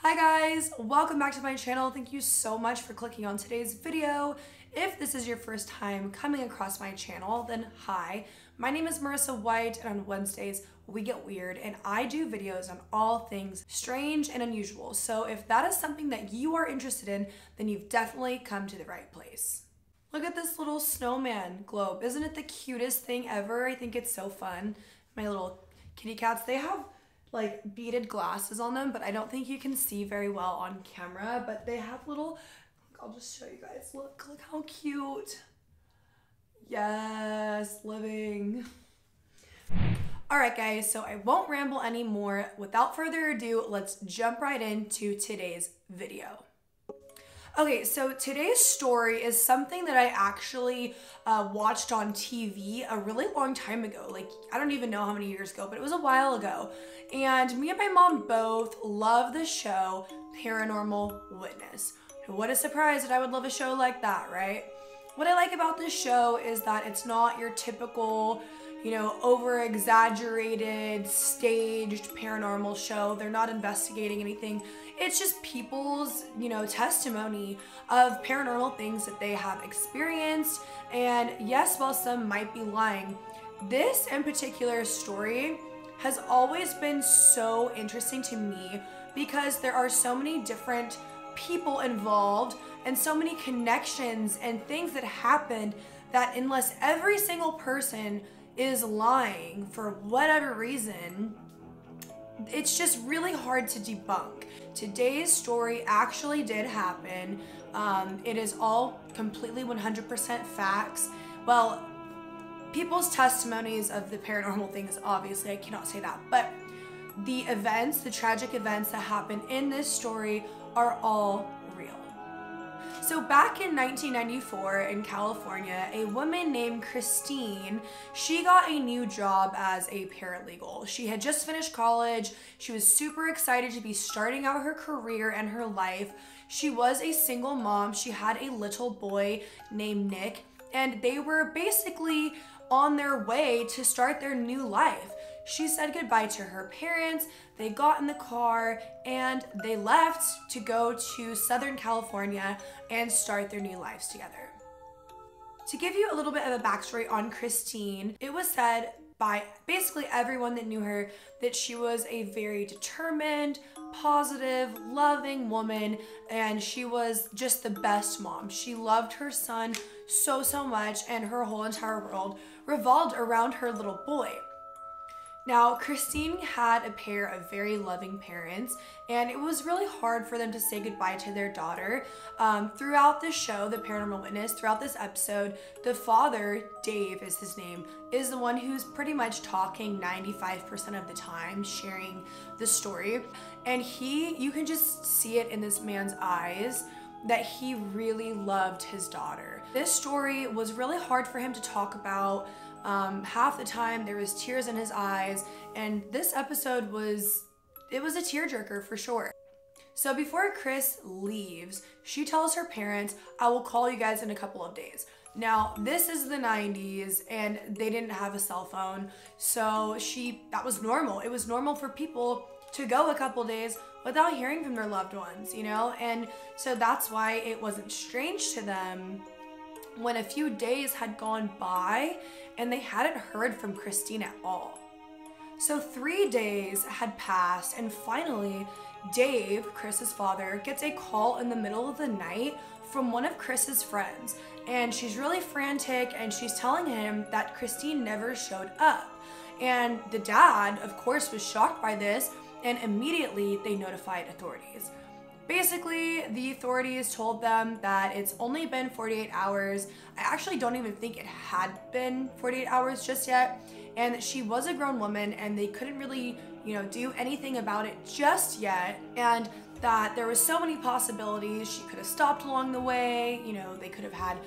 Hi guys, welcome back to my channel. Thank you so much for clicking on today's video. If this is your first time coming across my channel, then hi. My name is Marissa Wight, and on Wednesdays we get weird and I do videos on all things strange and unusual. So if that is something that you are interested in, then you've definitely come to the right place. Look at this little snowman globe. Isn't it the cutest thing ever? I think it's so fun. My little kitty cats, they have like beaded glasses on them, but I don't think you can see very well on camera, but they have little, I'll just show you guys. Look how cute. Yes, living. All right guys, so I won't ramble anymore. Without further ado, let's jump right into today's video. Okay, so today's story is something that I actually watched on TV a really long time ago. Like, I don't even know how many years ago, but it was a while ago. And me and my mom both love the show Paranormal Witness. What a surprise that I would love a show like that, right? What I like about this show is that it's not your typical, over-exaggerated, staged paranormal show. They're not investigating anything. It's just people's, testimony of paranormal things that they have experienced. And yes, while some might be lying, this in particular story has always been so interesting to me because there are so many different people involved and so many connections and things that happened that unless every single person is lying for whatever reason, it's just really hard to debunk. Today's story actually did happen. It is all completely 100% facts. Well, people's testimonies of the paranormal things, obviously, I cannot say that, but the events, the tragic events that happened in this story are all real. So back in 1994 in California, a woman named Christene, she got a new job as a paralegal. She had just finished college. She was super excited to be starting out her career and her life. She was a single mom. She had a little boy named Nick, and they were basically on their way to start their new life. She said goodbye to her parents, they got in the car, and they left to go to Southern California and start their new lives together. To give you a little bit of a backstory on Christene, it was said by basically everyone that knew her that she was a very determined, positive, loving woman, and she was just the best mom. She loved her son so much, and her whole entire world revolved around her little boy. Now, Christene had a pair of very loving parents, and it was really hard for them to say goodbye to their daughter. Throughout the show, The Paranormal Witness, throughout this episode, the father, Dave is his name, is the one who's pretty much talking 95% of the time, sharing the story. And you can just see it in this man's eyes that he really loved his daughter. This story was really hard for him to talk about. Half the time there was tears in his eyes, and this episode was a tearjerker for sure. So before Chris leaves, she tells her parents, I will call you guys in a couple of days. Now, this is the 90s and they didn't have a cell phone, so that was normal. It was normal for people to go a couple days without hearing from their loved ones, and so that's why it wasn't strange to them when a few days had gone by and they hadn't heard from Christene at all. So 3 days had passed, and finally Dave, Chris's father, gets a call in the middle of the night from one of Chris's friends, and she's really frantic and she's telling him that Christene never showed up. And the dad, of course, was shocked by this, and immediately they notified authorities. Basically, the authorities told them that it's only been 48 hours. I actually don't even think it had been 48 hours just yet, and that she was a grown woman and they couldn't really, do anything about it just yet, and that there was so many possibilities. She could have stopped along the way, they could have had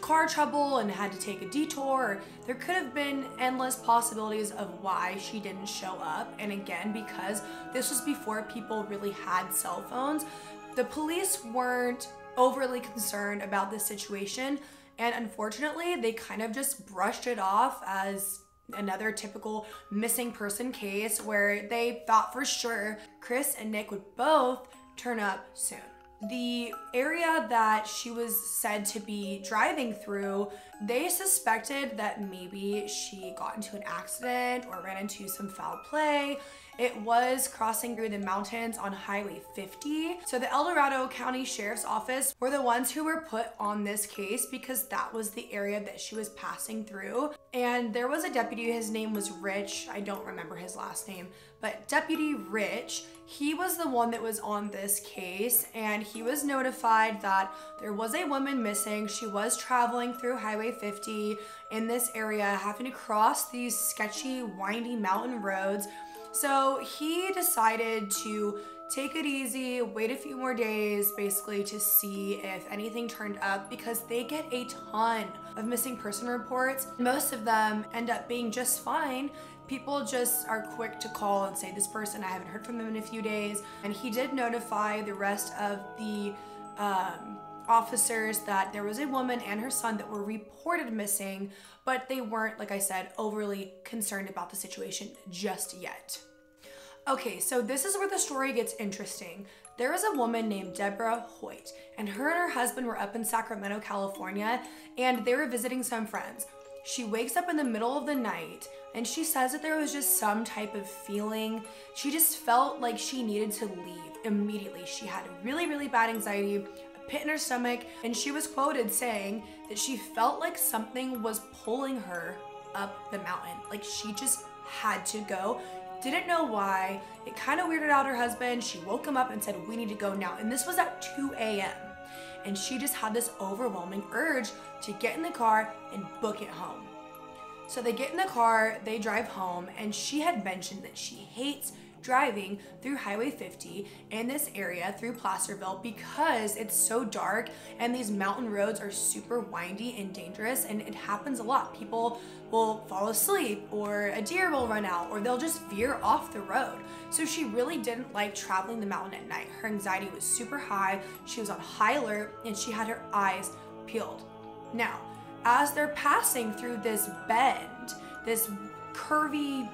car trouble and had to take a detour. There could have been endless possibilities of why she didn't show up. And again, because this was before people really had cell phones, the police weren't overly concerned about this situation, and unfortunately they kind of just brushed it off as another typical missing person case where they thought for sure Chris and Nick would both turn up soon. The area that she was said to be driving through, they suspected that maybe she got into an accident or ran into some foul play. It was crossing through the mountains on Highway 50. So the El Dorado County Sheriff's Office were the ones who were put on this case because that was the area that she was passing through. And there was a deputy, his name was Rich. I don't remember his last name, but Deputy Rich, he was the one that was on this case, and he was notified that there was a woman missing. She was traveling through Highway 50 in this area, having to cross these sketchy, windy mountain roads. So he decided to take it easy, wait a few more days, basically to see if anything turned up, because they get a ton of missing person reports. Most of them end up being just fine. People just are quick to call and say, this person, I haven't heard from them in a few days. And he did notify the rest of the officers that there was a woman and her son that were reported missing, but they weren't, like I said, overly concerned about the situation just yet. Okay, so this is where the story gets interesting. There was a woman named Deborah Hoyt, and her husband were up in Sacramento, California, and they were visiting some friends. She wakes up in the middle of the night, and she says that there was just some type of feeling. She just felt like she needed to leave immediately. She had really, really bad anxiety, a pit in her stomach, and she was quoted saying that she felt like something was pulling her up the mountain. Like she just had to go. Didn't know why. It kind of weirded out her husband. She woke him up and said, we need to go now. And this was at 2 a.m. And she just had this overwhelming urge to get in the car and book it home. So they get in the car, they drive home, and she had mentioned that she hates driving through Highway 50 in this area through Placerville because it's so dark and these mountain roads are super windy and dangerous, and it happens a lot. People will fall asleep, or a deer will run out, or they'll just veer off the road. So she really didn't like traveling the mountain at night. Her anxiety was super high, she was on high alert, and she had her eyes peeled. Now, as they're passing through this bend, this curvy,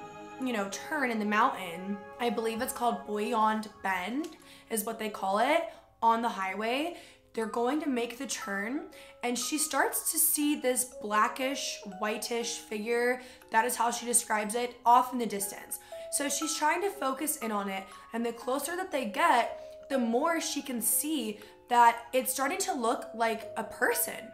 turn in the mountain, I believe it's called Beyond Bend is what they call it on the highway. They're going to make the turn, and she starts to see this blackish, whitish figure. That is how she describes it, off in the distance. So she's trying to focus in on it, and the closer that they get, the more she can see that it's starting to look like a person.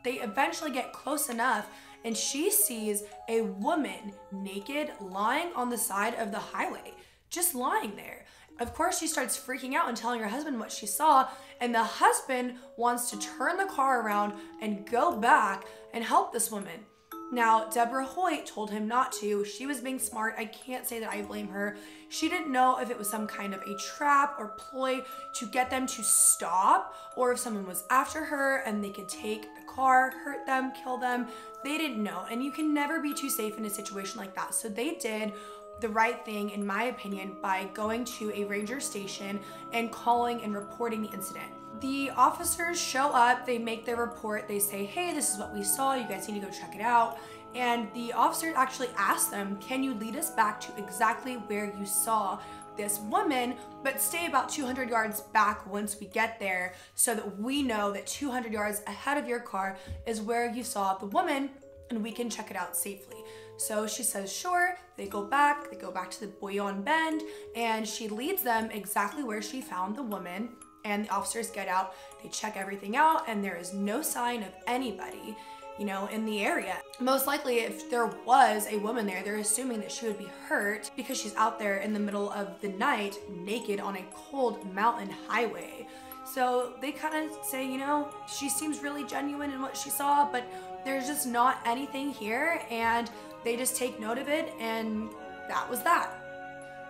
They eventually get close enough, and she sees a woman naked lying on the side of the highway, just lying there. Of course, she starts freaking out and telling her husband what she saw, and the husband wants to turn the car around and go back and help this woman. Now, Deborah Hoyt told him not to. She was being smart. I can't say that I blame her. She didn't know if it was some kind of a trap or ploy to get them to stop, or if someone was after her and they could take the car, hurt them, kill them. They didn't know, and you can never be too safe in a situation like that. So they did the right thing, in my opinion, by going to a ranger station and calling and reporting the incident. The officers show up, they make their report, they say, hey, this is what we saw, you guys need to go check it out. And the officer actually asked them, can you lead us back to exactly where you saw this woman, but stay about 200 yards back once we get there, so that we know that 200 yards ahead of your car is where you saw the woman, and we can check it out safely. So she says, sure. They go back to the Beyond Bend, and she leads them exactly where she found the woman. And the officers get out, they check everything out, and there is no sign of anybody, in the area. Most likely, if there was a woman there, they're assuming that she would be hurt because she's out there in the middle of the night, naked on a cold mountain highway. So they kind of say, she seems really genuine in what she saw, but there's just not anything here, and they just take note of it, and that was that.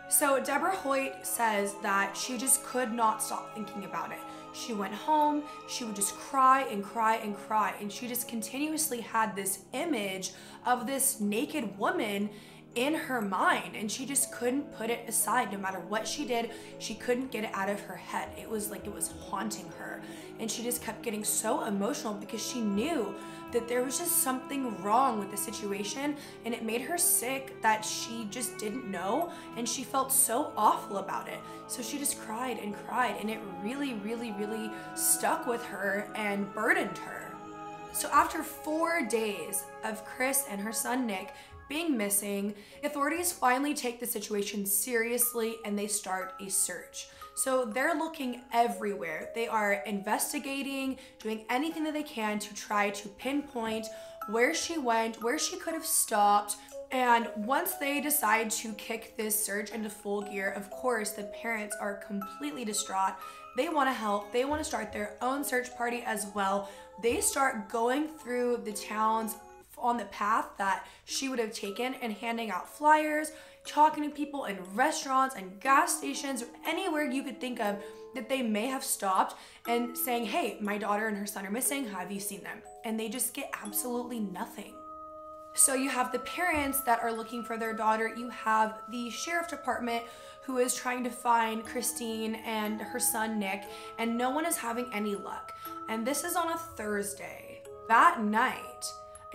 So Deborah Hoyt says that she just could not stop thinking about it. She went home, she would just cry and cry and cry, and she just continuously had this image of this naked woman in her mind, and she just couldn't put it aside. No matter what she did, she couldn't get it out of her head. It was like it was haunting her, and she just kept getting so emotional because she knew that there was just something wrong with the situation, and it made her sick that she just didn't know, and she felt so awful about it. So she just cried and cried, and it really, really, really stuck with her and burdened her. So after 4 days of Chris and her son Nick being missing, authorities finally take the situation seriously and they start a search. So they're looking everywhere. They are investigating, doing anything that they can to try to pinpoint where she went, where she could have stopped. And once they decide to kick this search into full gear, of course, the parents are completely distraught. They want to help. They want to start their own search party as well. They start going through the towns on the path that she would have taken and handing out flyers, talking to people in restaurants and gas stations, or anywhere you could think of that they may have stopped, and saying, hey, my daughter and her son are missing, have you seen them? And they just get absolutely nothing. So you have the parents that are looking for their daughter, you have the sheriff department who is trying to find Christene and her son Nick, and no one is having any luck. And this is on a Thursday. That night,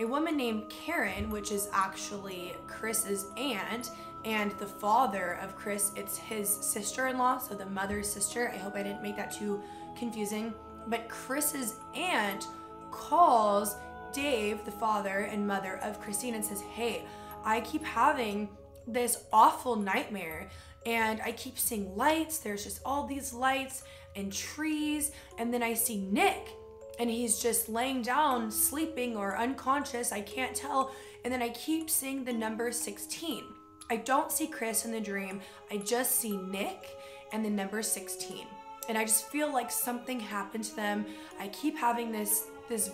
a woman named Karen, which is actually Chris's aunt, and the father of Chris, it's his sister-in-law, so the mother's sister. I hope I didn't make that too confusing. But Chris's aunt calls Dave, the father and mother of Christene, and says, hey, I keep having this awful nightmare, and I keep seeing lights. There's just all these lights and trees, and then I see Nick, and he's just laying down, sleeping or unconscious, I can't tell. And then I keep seeing the number 16. I don't see Chris in the dream. I just see Nick and the number 16. And I just feel like something happened to them. I keep having this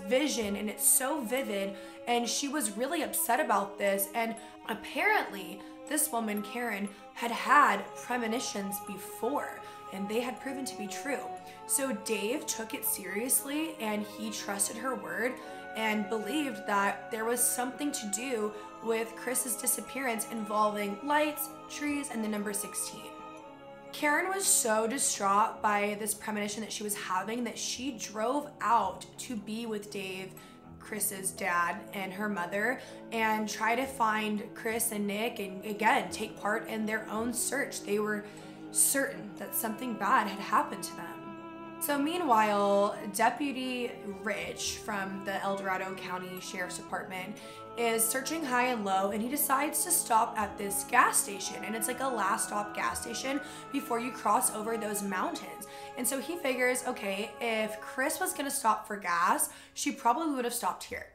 vision, and it's so vivid. And she was really upset about this. And apparently this woman, Karen, had premonitions before, and they had proven to be true. So Dave took it seriously, and he trusted her word and believed that there was something to do with Chris's disappearance involving lights, trees, and the number 16. Karen was so distraught by this premonition that she was having that she drove out to be with Dave, Chris's dad, and her mother, and try to find Chris and Nick, and again, take part in their own search. They were certain that something bad had happened to them. So meanwhile, Deputy Rich from the El Dorado County Sheriff's Department is searching high and low, and he decides to stop at this gas station, and it's like a last stop gas station before you cross over those mountains. And so he figures, okay, if Chris was gonna stop for gas, she probably would have stopped here.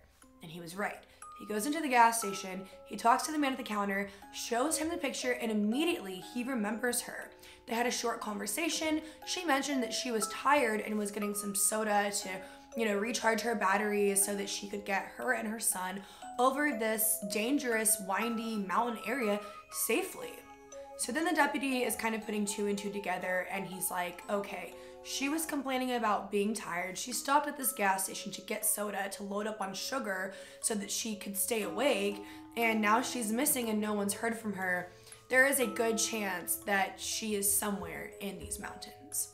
And he was right. He goes into the gas station, he talks to the man at the counter, shows him the picture, and immediately he remembers her. They had a short conversation. She mentioned that she was tired and was getting some soda to, recharge her batteries so that she could get her and her son over this dangerous, windy mountain area safely. So then the deputy is kind of putting 2 and 2 together, and he's like, okay, she was complaining about being tired. She stopped at this gas station to get soda to load up on sugar so that she could stay awake, and now she's missing and no one's heard from her. There is a good chance that she is somewhere in these mountains.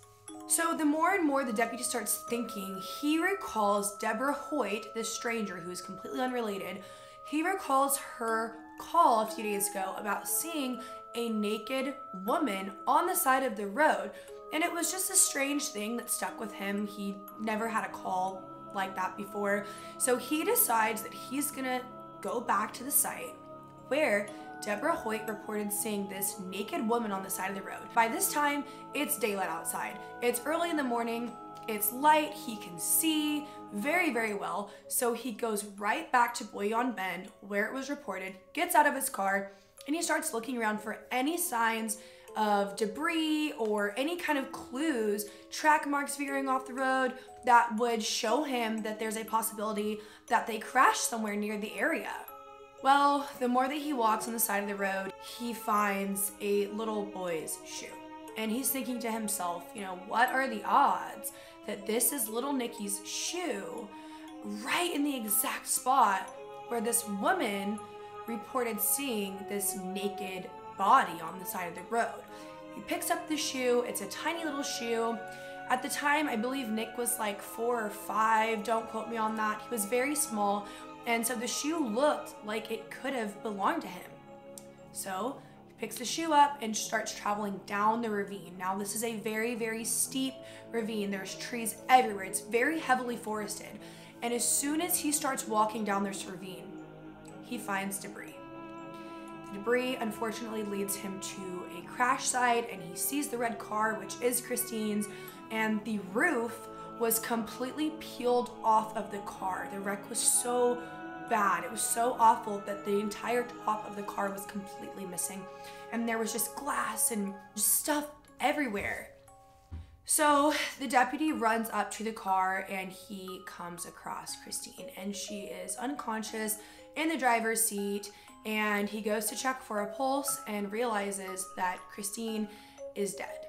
So the more and more the deputy starts thinking, he recalls Deborah Hoyt, this stranger who is completely unrelated. He recalls her call a few days ago about seeing a naked woman on the side of the road. And it was just a strange thing that stuck with him. He never had a call like that before. So he decides that he's gonna go back to the site where Deborah Hoyt reported seeing this naked woman on the side of the road. By this time, it's daylight outside. It's early in the morning, it's light, he can see very, very well. So he goes right back to Bouillon Bend where it was reported, gets out of his car, and he starts looking around for any signs of debris or any kind of clues, track marks veering off the road that would show him that there's a possibility that they crashed somewhere near the area. Well, the more that he walks on the side of the road, he finds a little boy's shoe. And he's thinking to himself, what are the odds that this is little Nikki's shoe right in the exact spot where this woman reported seeing this naked body on the side of the road. He picks up the shoe. It's a tiny little shoe. At the time, I believe Nick was like 4 or 5. Don't quote me on that. He was very small. And so the shoe looked like it could have belonged to him. So he picks the shoe up and starts traveling down the ravine. Now this is a very, very steep ravine. There's trees everywhere. It's very heavily forested. And as soon as he starts walking down this ravine, he finds debris. The debris unfortunately leads him to a crash site, and he sees the red car, which is Christene's, and the roof was completely peeled off of the car. The wreck was so bad. It was so awful that the entire top of the car was completely missing, and there was just glass and just stuff everywhere. So the deputy runs up to the car and he comes across Christene, and she is unconscious in the driver's seat, and he goes to check for a pulse and realizes that Christene is dead.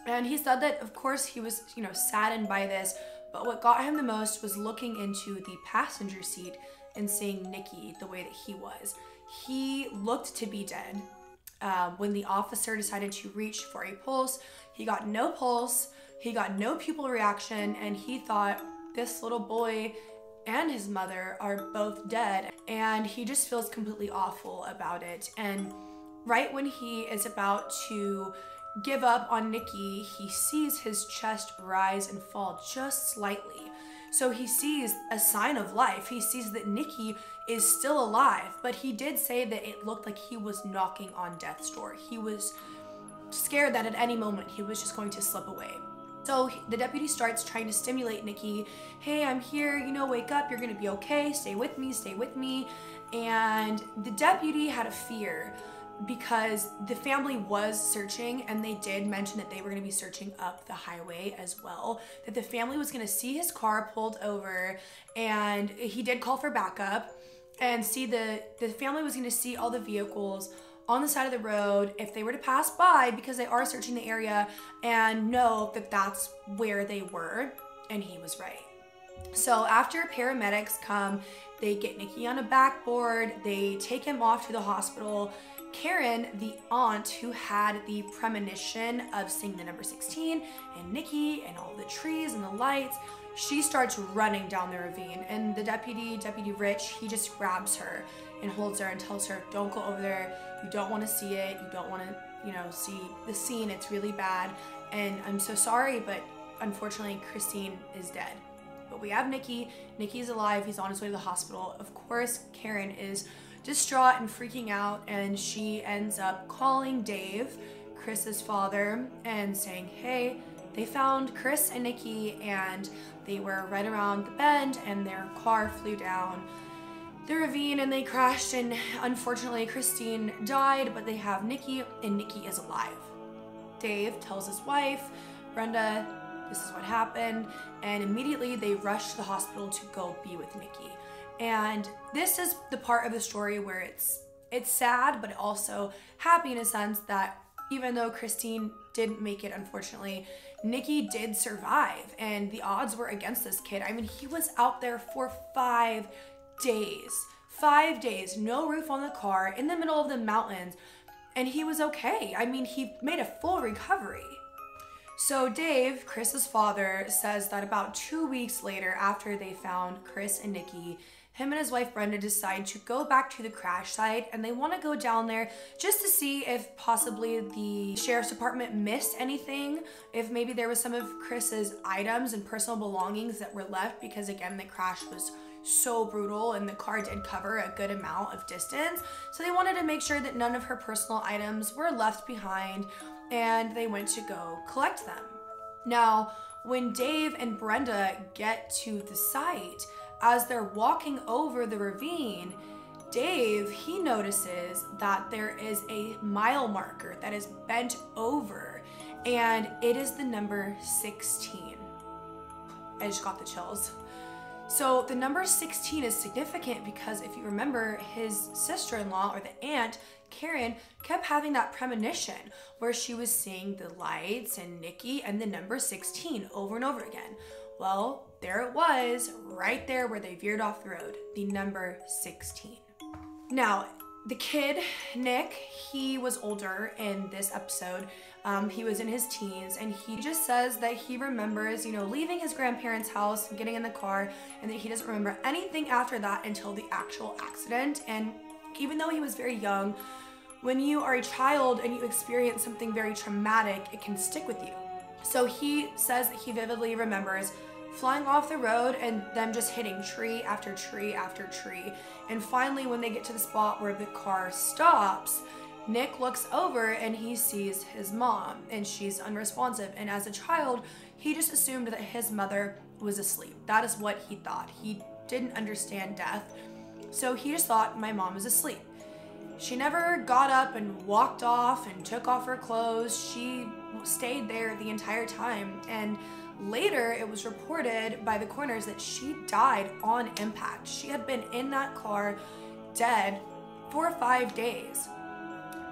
And he said that, of course, he was, saddened by this, but what got him the most was looking into the passenger seat and seeing Nikki the way that he was. He looked to be dead. When the officer decided to reach for a pulse, he got no pulse, he got no pupil reaction, and he thought this little boy and his mother are both dead, and he just feels completely awful about it. And right when he is about to give up on Nikki, he sees his chest rise and fall just slightly. So he sees a sign of life. He sees that Nikki is still alive, but he did say that it looked like he was knocking on death's door. He was scared that at any moment he was just going to slip away. So the deputy starts trying to stimulate Nikki. Hey, I'm here, wake up, you're gonna be okay, stay with me, stay with me. And the deputy had a fear because the family was searching, and they did mention that they were gonna be searching up the highway as well, that the family was gonna see his car pulled over, and he did call for backup, and see the family was gonna see all the vehicles on the side of the road if they were to pass by, because they are searching the area, and know that that's where they were. And he was right. So after paramedics come, they get Nikki on a backboard, they take him off to the hospital. Karen, the aunt who had the premonition of seeing the number 16 and Nikki and all the trees and the lights, she starts running down the ravine, and the Deputy Rich, he just grabs her and holds her and tells her, don't go over there, you don't want to see it, you don't want to, see the scene, it's really bad, and I'm so sorry, but unfortunately Christene is dead. But we have Nikki's alive, he's on his way to the hospital. Of course, Karen is distraught and freaking out, and she ends up calling Dave, Chris's father, and saying, hey, they found Chris and Nikki, and they were right around the bend, and their car flew down the ravine and they crashed, and unfortunately Christene died, but they have Nikki, and Nikki is alive. Dave tells his wife, Brenda, this is what happened, and immediately they rush to the hospital to go be with Nikki. And this is the part of the story where it's sad, but also happy in a sense that even though Christene didn't make it, unfortunately, Nikki did survive, and the odds were against this kid. I mean, he was out there for 5 days. 5 days, no roof on the car, in the middle of the mountains, and he was okay. I mean, he made a full recovery. So Dave, Chris's father, says that about 2 weeks later, after they found Chris and Nikki, him and his wife Brenda decide to go back to the crash site, and they want to go down there just to see if possibly the sheriff's department missed anything, if maybe there was some of Chris's items and personal belongings that were left, because again, the crash was so brutal and the car did cover a good amount of distance. So they wanted to make sure that none of her personal items were left behind, and they went to go collect them. Now, when Dave and Brenda get to the site, as they're walking over the ravine, Dave, he notices that there is a mile marker that is bent over, and it is the number 16. I just got the chills. So the number 16 is significant because if you remember, his sister-in-law, or the aunt, Karen, kept having that premonition where she was seeing the lights and Nikki and the number 16 over and over again. Well, there it was, right there where they veered off the road, the number 16. Now, the kid, Nick, he was older in this episode. He was in his teens, and he just says that he remembers, you know, leaving his grandparents' house, getting in the car, and that he doesn't remember anything after that until the actual accident. And even though he was very young, when you are a child and you experience something very traumatic, it can stick with you. So he says that he vividly remembers flying off the road and them just hitting tree after tree after tree. And finally, when they get to the spot where the car stops, Nick looks over and he sees his mom, and she's unresponsive. And as a child, he just assumed that his mother was asleep. That is what he thought. He didn't understand death. So he just thought, my mom is asleep. She never got up and walked off and took off her clothes. She stayed there the entire time. And later, it was reported by the coroners that she died on impact. She had been in that car dead for 5 days.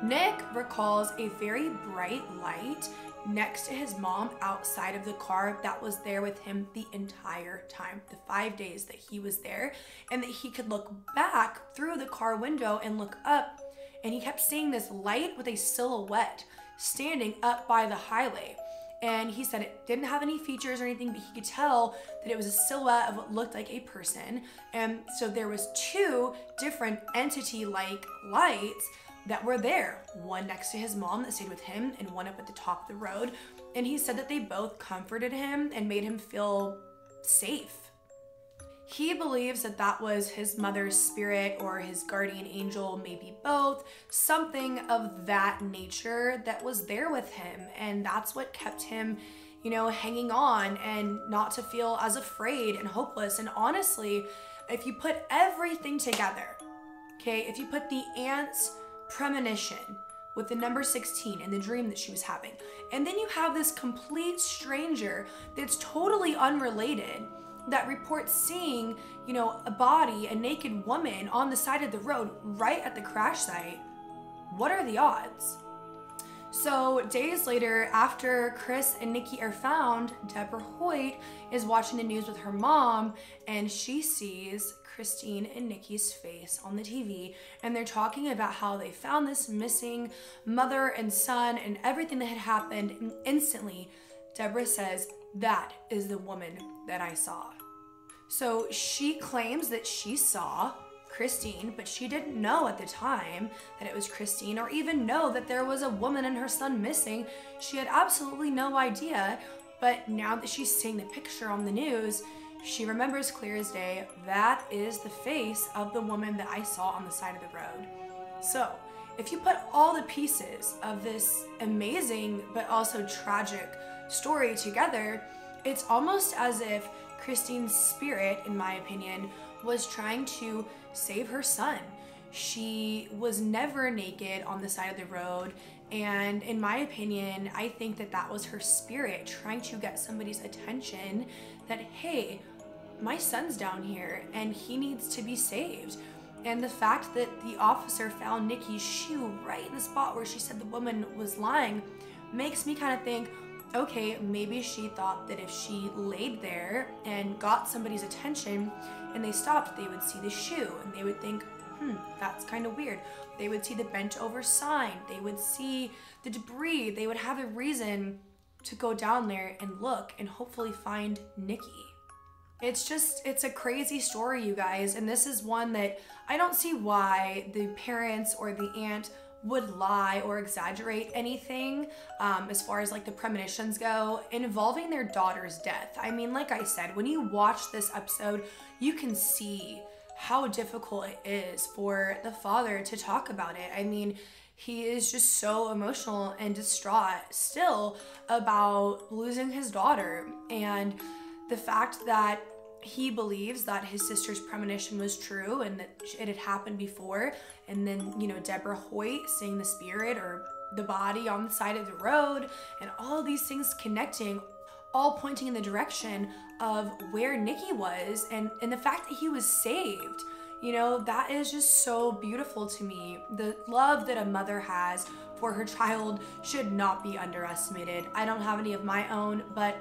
Nick recalls a very bright light next to his mom outside of the car that was there with him the entire time, the 5 days that he was there, and that he could look back through the car window and look up, and he kept seeing this light with a silhouette standing up by the highway. And he said it didn't have any features or anything, but he could tell that it was a silhouette of what looked like a person. And so there was 2 different entity-like lights that were there, one next to his mom that stayed with him and one up at the top of the road. And he said that they both comforted him and made him feel safe. He believes that that was his mother's spirit or his guardian angel, maybe both, something of that nature that was there with him. And that's what kept him, you know, hanging on and not to feel as afraid and hopeless. And honestly, if you put everything together, okay, if you put the aunt's premonition with the number 16 and the dream that she was having, and then you have this complete stranger that's totally unrelated that reports seeing, you know, a body, a naked woman on the side of the road right at the crash site, what are the odds? So days later, after Chris and Nikki are found, Deborah Hoyt is watching the news with her mom, and she sees Christene and Nikki's face on the TV, and they're talking about how they found this missing mother and son and everything that had happened. And instantly, Deborah says, "That is the woman that I saw." So she claims that she saw Christene, but she didn't know at the time that it was Christene, or even know that there was a woman and her son missing. She had absolutely no idea. But now that she's seeing the picture on the news, she remembers clear as day, that is the face of the woman that I saw on the side of the road. So if you put all the pieces of this amazing but also tragic story together, it's almost as if Christene's spirit, in my opinion, was trying to save her son. She was never naked on the side of the road, and in my opinion, I think that that was her spirit trying to get somebody's attention that, hey, my son's down here and he needs to be saved. And the fact that the officer found Nikki's shoe right in the spot where she said the woman was lying makes me kind of think, okay, maybe she thought that if she laid there and got somebody's attention and they stopped, they would see the shoe and they would think, that's kind of weird. They would see the bent over sign, they would see the debris, they would have a reason to go down there and look and hopefully find Nikki. It's a crazy story, you guys, and this is one that I don't see why the parents or the aunt would lie or exaggerate anything as far as like the premonitions go involving their daughter's death. I mean, like I said, when you watch this episode, you can see how difficult it is for the father to talk about it. I mean, he is just so emotional and distraught still about losing his daughter, and the fact that he believes that his sister's premonition was true and that it had happened before, and then, you know, Deborah Hoyt seeing the spirit or the body on the side of the road, and all of these things connecting, all pointing in the direction of where Nikki was, and the fact that he was saved. You know, that is just so beautiful to me. The love that a mother has for her child should not be underestimated. I don't have any of my own, but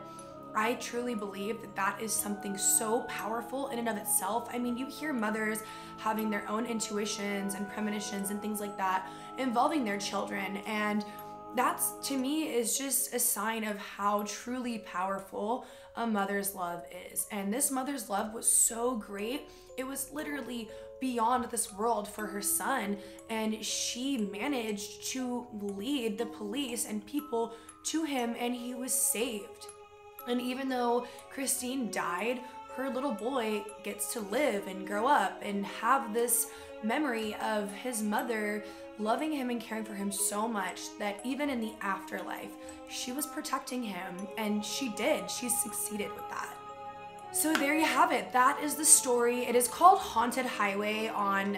I truly believe that that is something so powerful in and of itself. I mean, you hear mothers having their own intuitions and premonitions and things like that involving their children, and that's, to me, is just a sign of how truly powerful a mother's love is. And this mother's love was so great. It was literally beyond this world for her son, and she managed to lead the police and people to him, and he was saved. And even though Christene died, her little boy gets to live and grow up and have this memory of his mother loving him and caring for him so much that even in the afterlife, she was protecting him, and she did. She succeeded with that. So there you have it. That is the story. It is called Haunted Highway on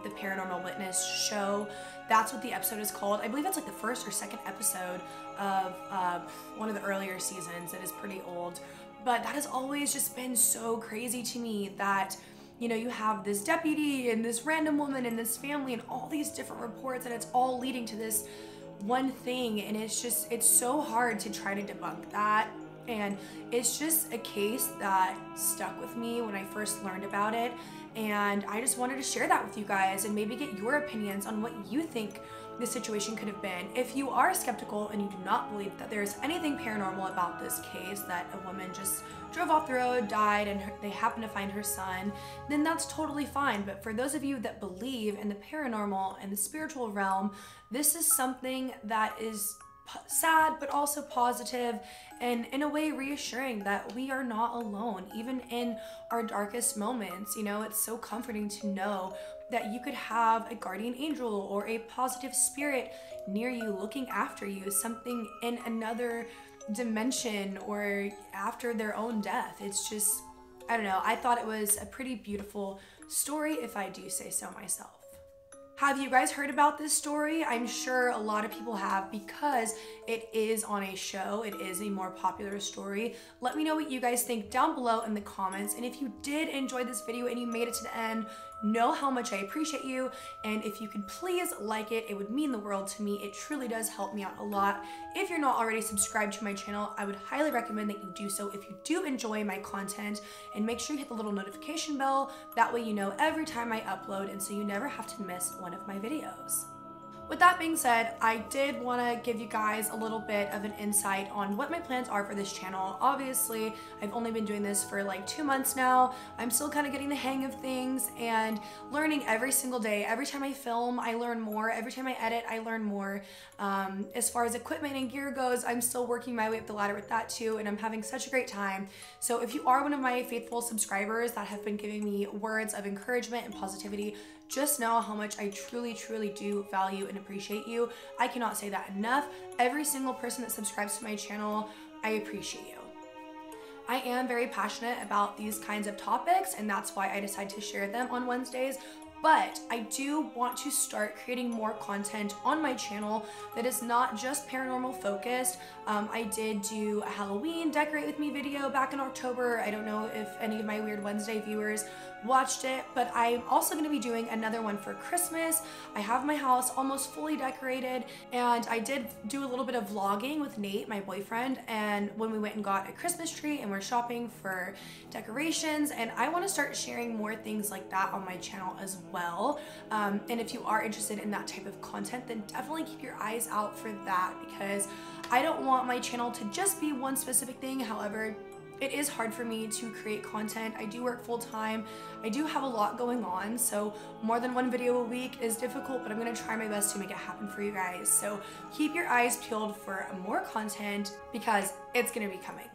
the Paranormal Witness show. That's what the episode is called. I believe it's like the first or second episode of one of the earlier seasons. It is pretty old. But that has always just been so crazy to me that, you know, you have this deputy and this random woman and this family and all these different reports, and it's all leading to this one thing. And it's just, it's so hard to try to debunk that. And it's just a case that stuck with me when I first learned about it. And I just wanted to share that with you guys and maybe get your opinions on what you think the situation could have been. If you are skeptical and you do not believe that there's anything paranormal about this case, that a woman just drove off the road, died, and they happened to find her son, then that's totally fine. But for those of you that believe in the paranormal and the spiritual realm, this is something that is sad but also positive, and in a way reassuring that we are not alone even in our darkest moments. You know, it's so comforting to know that you could have a guardian angel or a positive spirit near you looking after you, something in another dimension or after their own death. It's just, I don't know, I thought it was a pretty beautiful story, if I do say so myself. Have you guys heard about this story? I'm sure a lot of people have, because it is on a show. It is a more popular story. Let me know what you guys think down below in the comments. And if you did enjoy this video and you made it to the end, know how much I appreciate you. And if you could please like it, it would mean the world to me. It truly does help me out a lot. If you're not already subscribed to my channel, I would highly recommend that you do so if you do enjoy my content, and make sure you hit the little notification bell. That way you know every time I upload, and so you never have to miss one of my videos. With that being said, I did want to give you guys a little bit of an insight on what my plans are for this channel. Obviously, I've only been doing this for like 2 months now. I'm still kind of getting the hang of things and learning every single day. Every time I film, I learn more. Every time I edit, I learn more. As far as equipment and gear goes, I'm still working my way up the ladder with that too, and I'm having such a great time. So if you are one of my faithful subscribers that have been giving me words of encouragement and positivity, just know how much I truly, truly do value and appreciate you. I cannot say that enough. Every single person that subscribes to my channel, I appreciate you. I am very passionate about these kinds of topics, and that's why I decided to share them on Wednesdays. But I do want to start creating more content on my channel that is not just paranormal focused. I did do a Halloween decorate with me video back in October. I don't know if any of my Weird Wednesday viewers watched it, but I'm also going to be doing another one for Christmas. I have my house almost fully decorated, and I did do a little bit of vlogging with Nate, my boyfriend, and when we went and got a Christmas tree and we're shopping for decorations, and I want to start sharing more things like that on my channel as well. And if you are interested in that type of content, then definitely keep your eyes out for that, because I don't want my channel to just be one specific thing. However, it is hard for me to create content. I do work full time. I do have a lot going on, so more than one video a week is difficult, but I'm gonna try my best to make it happen for you guys. So keep your eyes peeled for more content, because it's gonna be coming.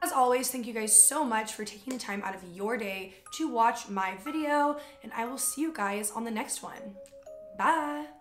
As always, thank you guys so much for taking the time out of your day to watch my video, and I will see you guys on the next one. Bye.